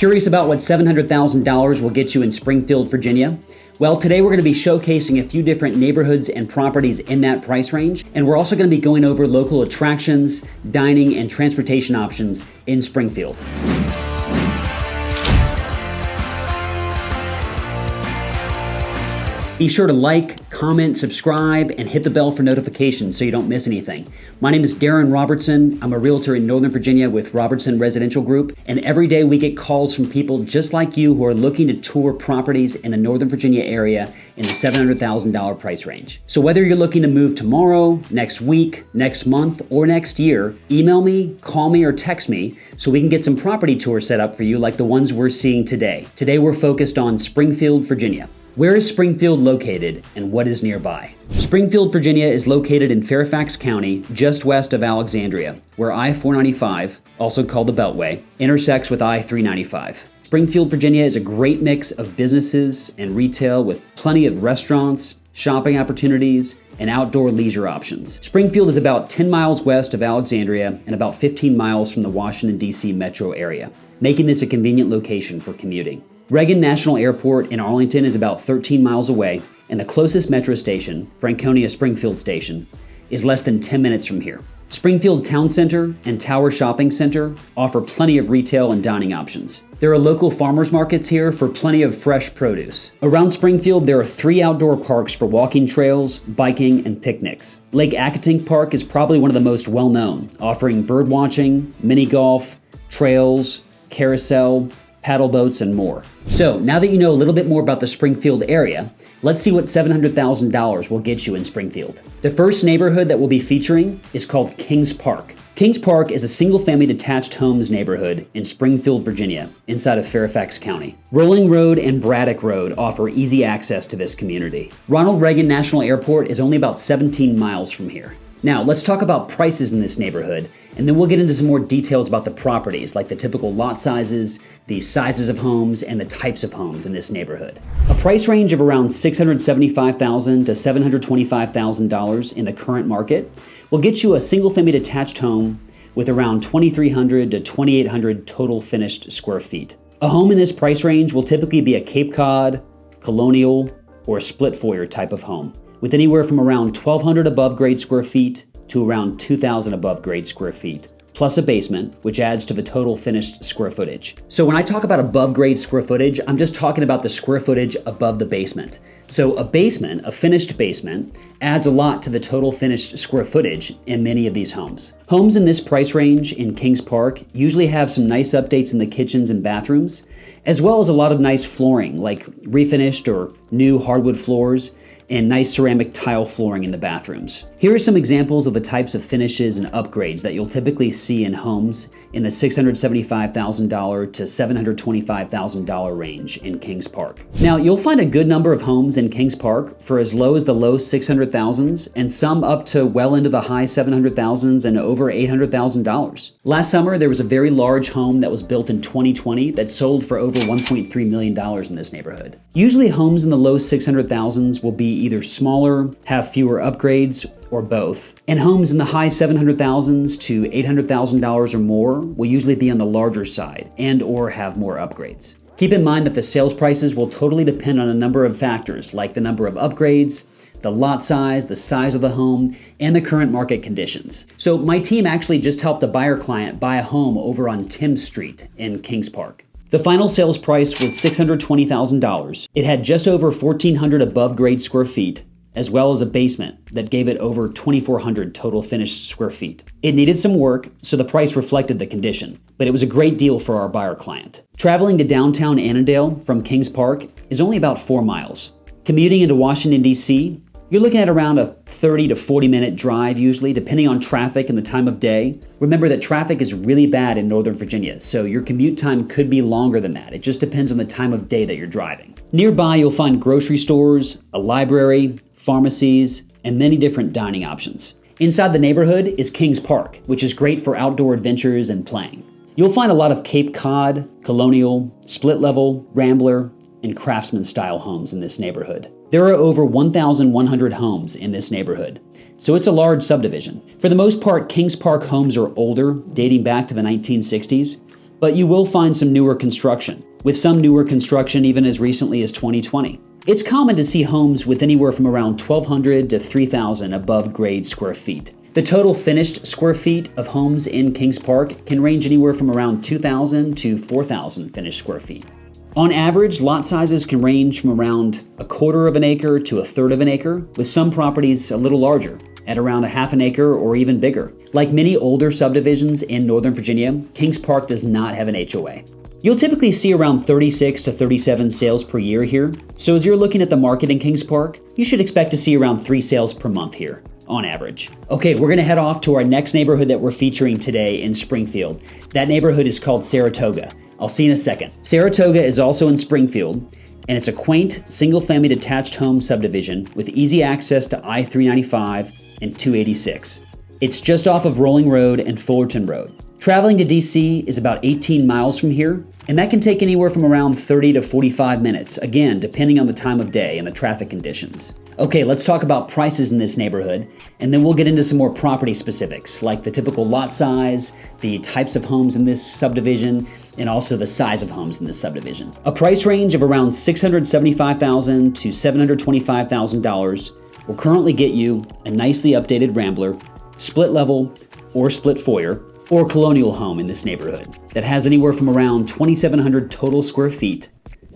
Curious about what $700,000 will get you in Springfield, Virginia? Well, today we're going to be showcasing a few different neighborhoods and properties in that price range, and we're also going to be going over local attractions, dining, and transportation options in Springfield. Be sure to like, comment, subscribe, and hit the bell for notifications so you don't miss anything. My name is Darren Robertson. I'm a realtor in Northern Virginia with Robertson Residential Group, and every day we get calls from people just like you who are looking to tour properties in the Northern Virginia area in the $700,000 price range. So whether you're looking to move tomorrow, next week, next month, or next year, email me, call me, or text me so we can get some property tours set up for you like the ones we're seeing today. Today we're focused on Springfield, Virginia. Where is Springfield located and what is nearby? Springfield, Virginia is located in Fairfax County, just west of Alexandria, where I-495, also called the Beltway, intersects with I-395. Springfield, Virginia is a great mix of businesses and retail with plenty of restaurants, shopping opportunities, and outdoor leisure options. Springfield is about 10 miles west of Alexandria and about 15 miles from the Washington, D.C. metro area, making this a convenient location for commuting. Reagan National Airport in Arlington is about 13 miles away, and the closest metro station, Franconia Springfield Station, is less than 10 minutes from here. Springfield Town Center and Tower Shopping Center offer plenty of retail and dining options. There are local farmers markets here for plenty of fresh produce. Around Springfield, there are 3 outdoor parks for walking trails, biking, and picnics. Lake Accotink Park is probably one of the most well-known, offering bird watching, mini golf, trails, carousel, paddle boats, and more. So now that you know a little bit more about the Springfield area, let's see what $700,000 will get you in Springfield. The first neighborhood that we'll be featuring is called Kings Park. Kings Park is a single-family detached homes neighborhood in Springfield, Virginia, inside of Fairfax County. Rolling Road and Braddock Road offer easy access to this community. Ronald Reagan National Airport is only about 17 miles from here. Now, let's talk about prices in this neighborhood, and then we'll get into some more details about the properties, like the typical lot sizes, the sizes of homes, and the types of homes in this neighborhood. A price range of around $675,000 to $725,000 in the current market will get you a single-family detached home with around 2,300 to 2,800 total finished square feet. A home in this price range will typically be a Cape Cod, colonial, or a split foyer type of home, with anywhere from around 1,200 above grade square feet to around 2,000 above grade square feet, plus a basement, which adds to the total finished square footage. So when I talk about above grade square footage, I'm just talking about the square footage above the basement. So a basement, a finished basement, adds a lot to the total finished square footage in many of these homes. Homes in this price range in Kings Park usually have some nice updates in the kitchens and bathrooms, as well as a lot of nice flooring, like refinished or new hardwood floors, and nice ceramic tile flooring in the bathrooms. Here are some examples of the types of finishes and upgrades that you'll typically see in homes in the $675,000 to $725,000 range in Kings Park. Now, you'll find a good number of homes in Kings Park for as low as the low $600,000s and some up to well into the high $700,000s and over $800,000. Last summer, there was a very large home that was built in 2020 that sold for over $1.3 million in this neighborhood. Usually homes in the low $600,000s will be either smaller, have fewer upgrades, or both. And homes in the high $700,000s to $800,000 or more will usually be on the larger side and or have more upgrades. Keep in mind that the sales prices will totally depend on a number of factors like the number of upgrades, the lot size, the size of the home, and the current market conditions. So my team actually just helped a buyer client buy a home over on Thames Street in Kings Park. The final sales price was $620,000. It had just over 1,400 above grade square feet, as well as a basement that gave it over 2,400 total finished square feet. It needed some work, so the price reflected the condition, but it was a great deal for our buyer client. Traveling to downtown Annandale from Kings Park is only about 4 miles. Commuting into Washington, D.C., you're looking at around a 30 to 40 minute drive usually, depending on traffic and the time of day. Remember that traffic is really bad in Northern Virginia, so your commute time could be longer than that. It just depends on the time of day that you're driving. Nearby, you'll find grocery stores, a library, pharmacies, and many different dining options. Inside the neighborhood is Kings Park, which is great for outdoor adventures and playing. You'll find a lot of Cape Cod, colonial, split level, rambler, and craftsman style homes in this neighborhood. There are over 1,100 homes in this neighborhood, so it's a large subdivision. For the most part, Kings Park homes are older, dating back to the 1960s, But you will find some newer construction, with some newer construction even as recently as 2020. It's common to see homes with anywhere from around 1,200 to 3,000 above grade square feet. The total finished square feet of homes in Kings Park can range anywhere from around 2,000 to 4,000 finished square feet. On average, lot sizes can range from around 1/4 of an acre to 1/3 of an acre, with some properties a little larger, at around 1/2 an acre or even bigger. Like many older subdivisions in Northern Virginia, Kings Park does not have an HOA. You'll typically see around 36 to 37 sales per year here, so as you're looking at the market in Kings Park, you should expect to see around 3 sales per month here, on average. Okay, we're gonna head off to our next neighborhood that we're featuring today in Springfield. That neighborhood is called Saratoga. I'll see you in a second. Saratoga is also in Springfield, and it's a quaint, single-family detached home subdivision with easy access to I-395 and 286. It's just off of Rolling Road and Fullerton Road. Traveling to DC is about 18 miles from here, and that can take anywhere from around 30 to 45 minutes, again, depending on the time of day and the traffic conditions. Okay, let's talk about prices in this neighborhood, and then we'll get into some more property specifics, like the typical lot size, the types of homes in this subdivision, and also the size of homes in this subdivision. A price range of around $675,000 to $725,000 will currently get you a nicely updated Rambler, split level, or split foyer, or colonial home in this neighborhood that has anywhere from around 2,700 total square feet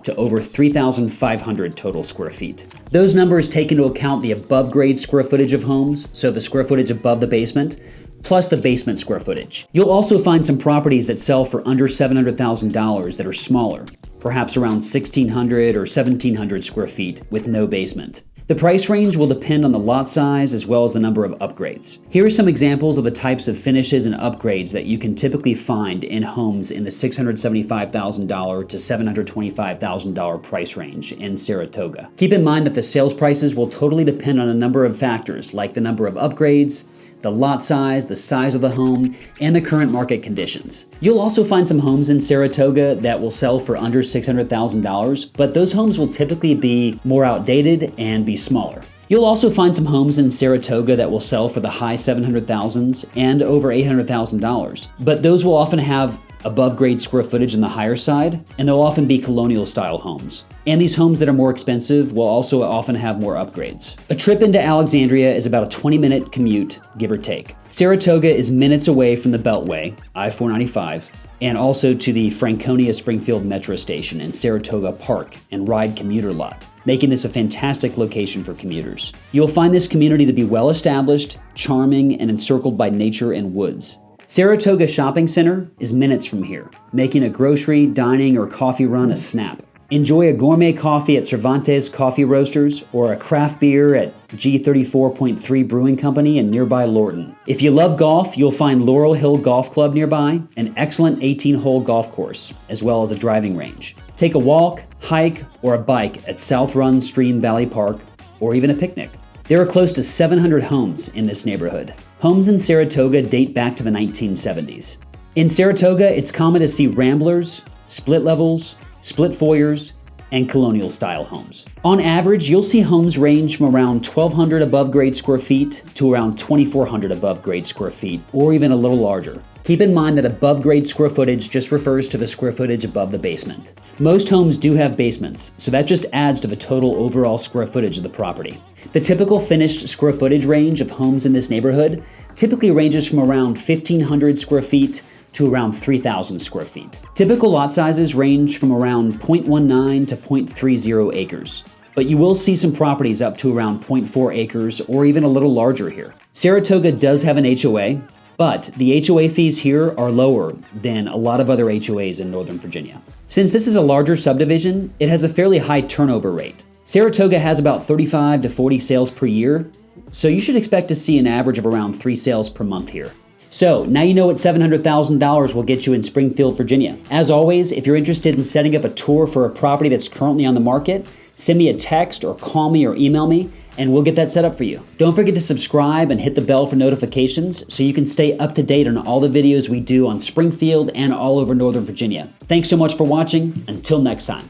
to over 3,500 total square feet. Those numbers take into account the above grade square footage of homes, so the square footage above the basement, plus the basement square footage. You'll also find some properties that sell for under $700,000 that are smaller, perhaps around 1,600 or 1,700 square feet with no basement. The price range will depend on the lot size as well as the number of upgrades. Here are some examples of the types of finishes and upgrades that you can typically find in homes in the $675,000 to $725,000 price range in Saratoga. Keep in mind that the sales prices will totally depend on a number of factors like the number of upgrades, the lot size, the size of the home, and the current market conditions. You'll also find some homes in Saratoga that will sell for under $600,000, but those homes will typically be more outdated and be smaller. You'll also find some homes in Saratoga that will sell for the high $700,000s and over $800,000, but those will often have above grade square footage on the higher side, and they'll often be colonial style homes. And these homes that are more expensive will also often have more upgrades. A trip into Alexandria is about a 20-minute commute, give or take. Saratoga is minutes away from the Beltway, I-495, and also to the Franconia Springfield Metro Station and Saratoga Park and Ride commuter lot, making this a fantastic location for commuters. You'll find this community to be well established, charming, and encircled by nature and woods. Saratoga Shopping Center is minutes from here, making a grocery, dining, or coffee run a snap. Enjoy a gourmet coffee at Cervantes Coffee Roasters or a craft beer at G34.3 Brewing Company in nearby Lorton. If you love golf, you'll find Laurel Hill Golf Club nearby, an excellent 18-hole golf course, as well as a driving range. Take a walk, hike, or a bike at South Run Stream Valley Park, or even a picnic. There are close to 700 homes in this neighborhood. Homes in Saratoga date back to the 1970s. In Saratoga, it's common to see ramblers, split levels, split foyers, and colonial style homes. On average, you'll see homes range from around 1,200 above grade square feet to around 2,400 above grade square feet, or even a little larger. Keep in mind that above grade square footage just refers to the square footage above the basement. Most homes do have basements, so that just adds to the total overall square footage of the property. The typical finished square footage range of homes in this neighborhood typically ranges from around 1,500 square feet to around 3,000 square feet. Typical lot sizes range from around 0.19 to 0.30 acres, but you will see some properties up to around 0.4 acres or even a little larger here. Saratoga does have an HOA, but the HOA fees here are lower than a lot of other HOAs in Northern Virginia. Since this is a larger subdivision, it has a fairly high turnover rate. Saratoga has about 35 to 40 sales per year, so you should expect to see an average of around 3 sales per month here. So now you know what $700,000 will get you in Springfield, Virginia. As always, if you're interested in setting up a tour for a property that's currently on the market, send me a text or call me or email me, and we'll get that set up for you. Don't forget to subscribe and hit the bell for notifications so you can stay up to date on all the videos we do on Springfield and all over Northern Virginia. Thanks so much for watching. Until next time.